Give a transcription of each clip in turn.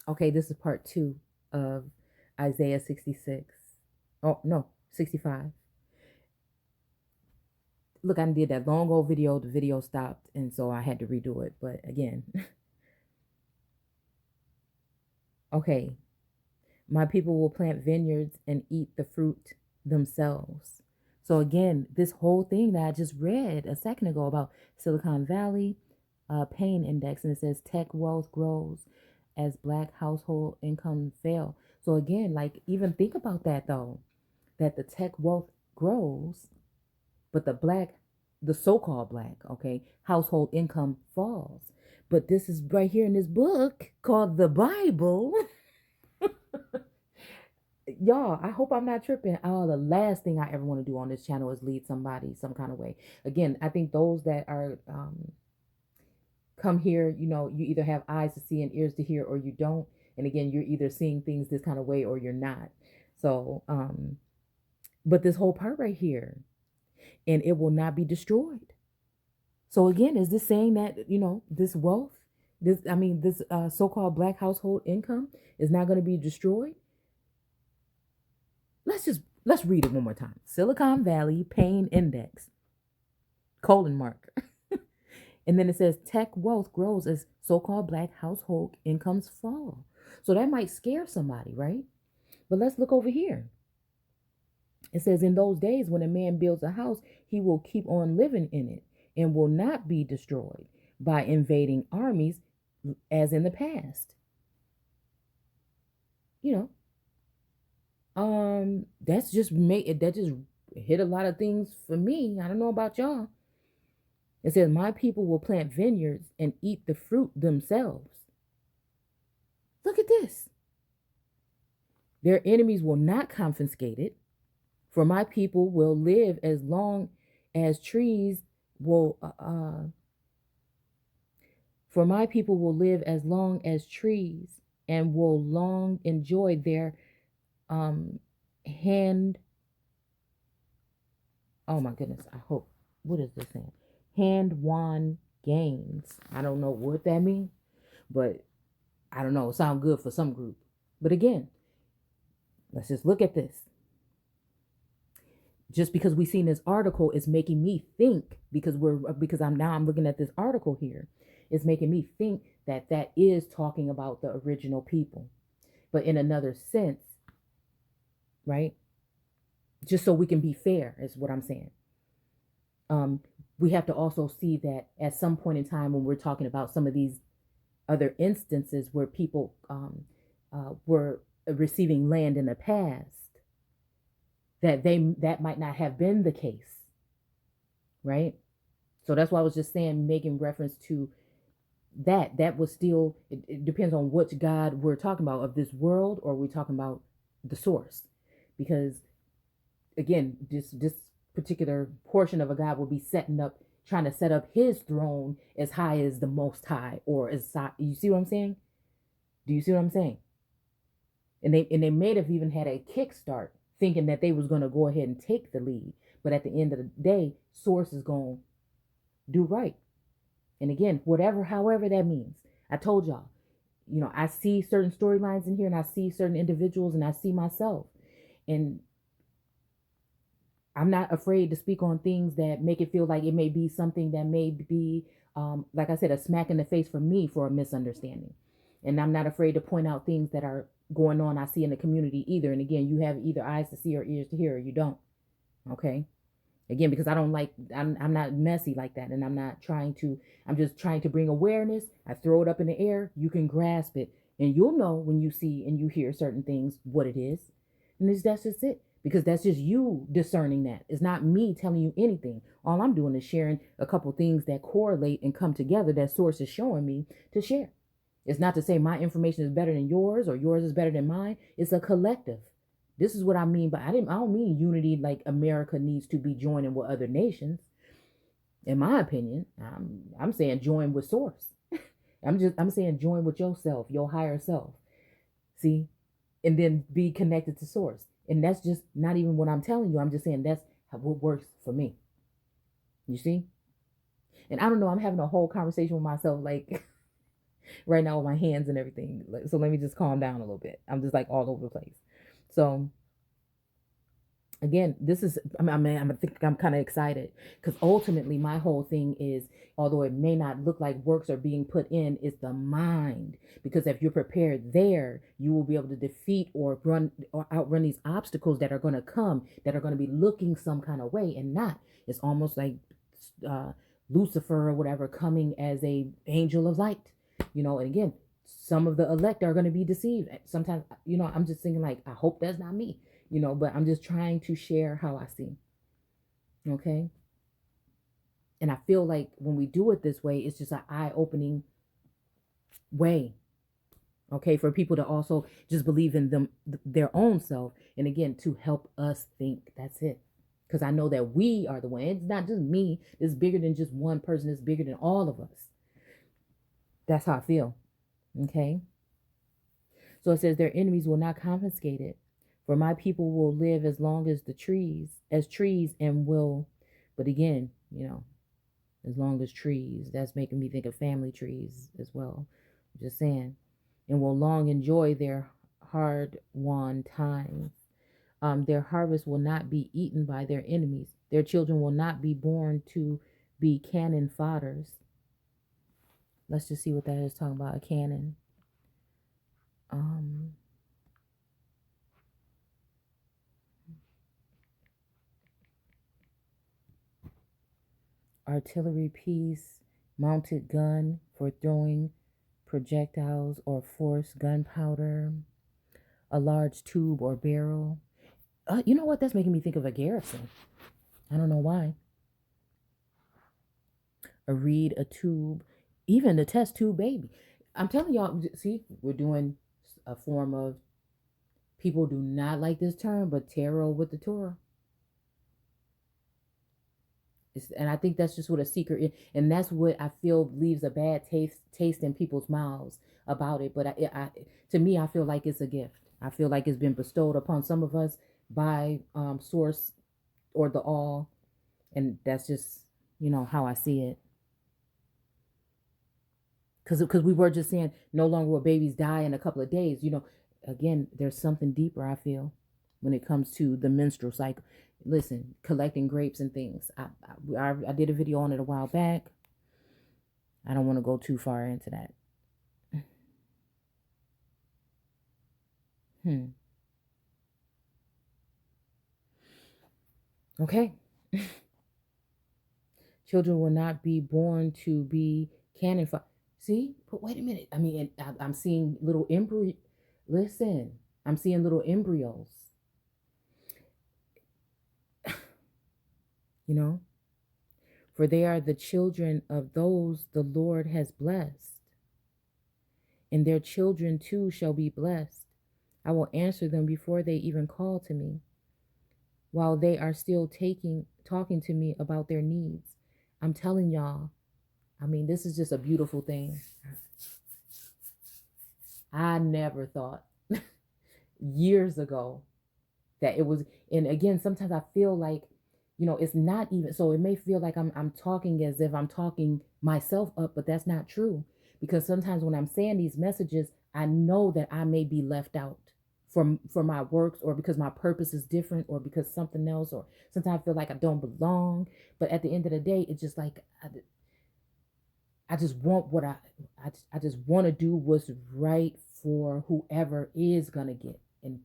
Okay, this is part 2 of Isaiah 66. Oh, no, 65. Look, I did that long old video. The video stopped, and so I had to redo it. But again, okay, my people will plant vineyards and eat the fruit themselves. So again, this whole thing that I just read a second ago about Silicon Valley pain index, and it says tech wealth grows as black household income fail. So again, like even think about that though, that the tech wealth grows, but the so-called black, okay, household income falls. But this is right here in this book called the Bible. Y'all, I hope I'm not tripping. Oh, the last thing I ever want to do on this channel is lead somebody some kind of way. Again, I think those that are come here, you either have eyes to see and ears to hear or you don't. And again, you're either seeing things this kind of way or you're not. So, but this whole part right here, and it will not be destroyed. So again, is this saying that, this wealth, this so-called black household income is not going to be destroyed? Let's read it one more time. Silicon Valley pain index, colon mark. And then it says tech wealth grows as so-called black household incomes fall. So that might scare somebody, right? But let's look over here. It says, in those days when a man builds a house, he will keep on living in it and will not be destroyed by invading armies as in the past. That just hit a lot of things for me. I don't know about y'all. It says, my people will plant vineyards and eat the fruit themselves. Look at this. Their enemies will not confiscate it, for my people will live as long as trees will. For my people will live as long as trees and will long enjoy their hand. Oh my goodness! I hope. What is this saying? Hand won gains. I don't know what that means, but I don't know. It sounds good for some group. But again, let's just look at this. Just because we seen this article is making me think, because I'm looking at this article here, it's making me think that is talking about the original people, but in another sense, right? Just so we can be fair is what I'm saying. We have to also see that at some point in time when we're talking about some of these other instances where people were receiving land in the past, that might not have been the case, right? So that's why I was just saying, making reference to that was still, it depends on which God we're talking about, of this world, or we're talking about the source. Because again, this particular portion of a God will be trying to set up his throne as high as the Most High, or you see what I'm saying? Do you see what I'm saying? And they may have even had a kickstart thinking that they was going to go ahead and take the lead. But at the end of the day, source is going to do right. And again, however that means. I told y'all, I see certain storylines in here, and I see certain individuals, and I see myself. And I'm not afraid to speak on things that make it feel like it may be something that may be, like I said, a smack in the face for me for a misunderstanding. And I'm not afraid to point out things that are going on I see in the community either. And again, you have either eyes to see or ears to hear, or you don't. Okay. Again, because I'm not messy like that. And I'm just trying to bring awareness. I throw it up in the air. You can grasp it. And you'll know when you see and you hear certain things, what it is. And that's just it. Because that's just you discerning that. It's not me telling you anything. All I'm doing is sharing a couple things that correlate and come together that source is showing me to share. It's not to say my information is better than yours or yours is better than mine. It's a collective. This is what I mean, but I don't mean unity like America needs to be joining with other nations. In my opinion, I'm saying join with source. I'm saying join with yourself, your higher self. See? And then be connected to source. And that's just not even what I'm telling you. I'm just saying that's what works for me. You see? And I don't know, I'm having a whole conversation with myself like right now with my hands and everything. So let me just calm down a little bit. I'm just like all over the place. So again, this is, I think I'm kind of excited because ultimately my whole thing is, although it may not look like works are being put in, is the mind. Because if you're prepared there, you will be able to defeat or run or outrun these obstacles that are going to come, that are going to be looking some kind of way and not. It's almost like uh, Lucifer or whatever coming as a angel of light, and again, some of the elect are going to be deceived. Sometimes, I'm just thinking like, I hope that's not me, but I'm just trying to share how I see. Okay. And I feel like when we do it this way, it's just an eye opening way. Okay. For people to also just believe in their own self. And again, to help us think. That's it. Because I know that we are the one. It's not just me. It's bigger than just one person. It's bigger than all of us. That's how I feel. Okay. So it says their enemies will not confiscate it. For my people will live as long as trees and will, but again, as long as trees, that's making me think of family trees as well. I'm just saying, and will long enjoy their hard won times. Their harvest will not be eaten by their enemies. Their children will not be born to be cannon fodders. Let's just see what that is talking about. A cannon. Artillery piece, mounted gun for throwing projectiles or force gunpowder, a large tube or barrel. You know what? That's making me think of a garrison. I don't know why. A reed, a tube, even the test tube baby. I'm telling y'all, see, we're doing a form of, people do not like this term, but tarot with the Torah. And I think that's just what a secret is, and that's what I feel leaves a bad taste in people's mouths about it. But to me, I feel like it's a gift. I feel like it's been bestowed upon some of us by Source or the All, and that's just how I see it. Because we were just saying no longer will babies die in a couple of days. Again, there's something deeper, I feel, when it comes to the menstrual cycle. Listen, collecting grapes and things. I did a video on it a while back. I don't want to go too far into that. Okay. Children will not be born to be cannon fodder. See, but wait a minute. I mean, I'm seeing little embryo. Listen, I'm seeing little embryos. For they are the children of those the Lord has blessed, and their children too shall be blessed. I will answer them before they even call to me, while they are still talking to me about their needs. I'm telling y'all, this is just a beautiful thing. I never thought years ago that it was, and again, sometimes I feel like, it's not even, so it may feel like I'm talking as if I'm talking myself up, but that's not true. Because sometimes when I'm saying these messages, I know that I may be left out for my works, or because my purpose is different, or because something else, or sometimes I feel like I don't belong. But at the end of the day, it's just like, I just want what I just want to do what's right for whoever is going to get. And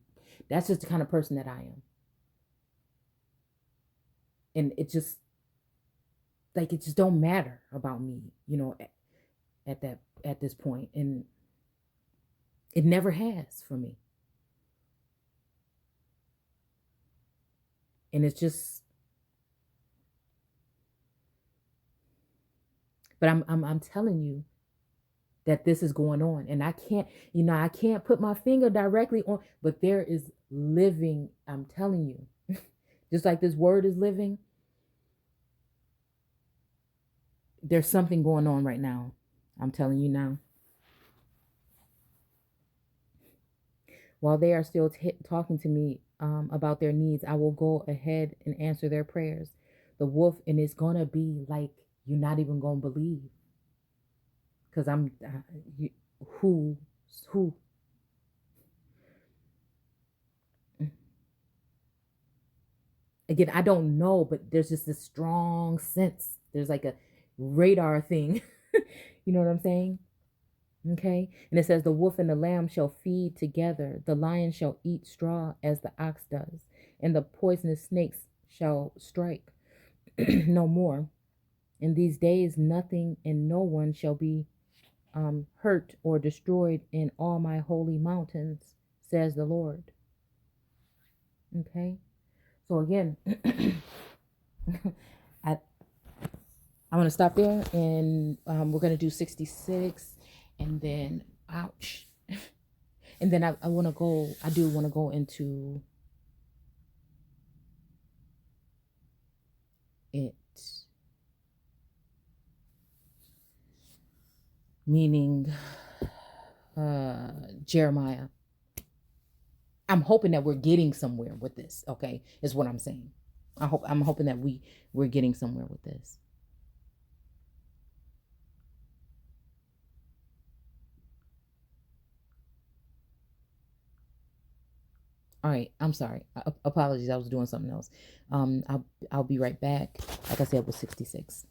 that's just the kind of person that I am. And it just, like, it just don't matter about me, at this point. And it never has for me. And it's just, but I'm telling you that this is going on, and I can't put my finger directly on, but there is living, I'm telling you, just like this word is living, there's something going on right now. I'm telling you now. While they are still talking to me about their needs, I will go ahead and answer their prayers. The wolf, and it's gonna be like you're not even gonna believe, because who again, I don't know, but there's just this strong sense. There's like a radar thing. You know what I'm saying? Okay. And it says, the wolf and the lamb shall feed together. The lion shall eat straw as the ox does. And the poisonous snakes shall strike no more. In these days, nothing and no one shall be hurt or destroyed in all my holy mountains, says the Lord. Okay. So again, I, I'm going to stop there, and we're going to do 66, and then, ouch. And then I want to go, I do want to go into it, meaning Jeremiah. I'm hoping that we're getting somewhere with this, okay, is what I'm saying. I'm hoping that we're getting somewhere with this. All right, I'm sorry. Apologies, I was doing something else. I'll be right back. Like I said, with 66.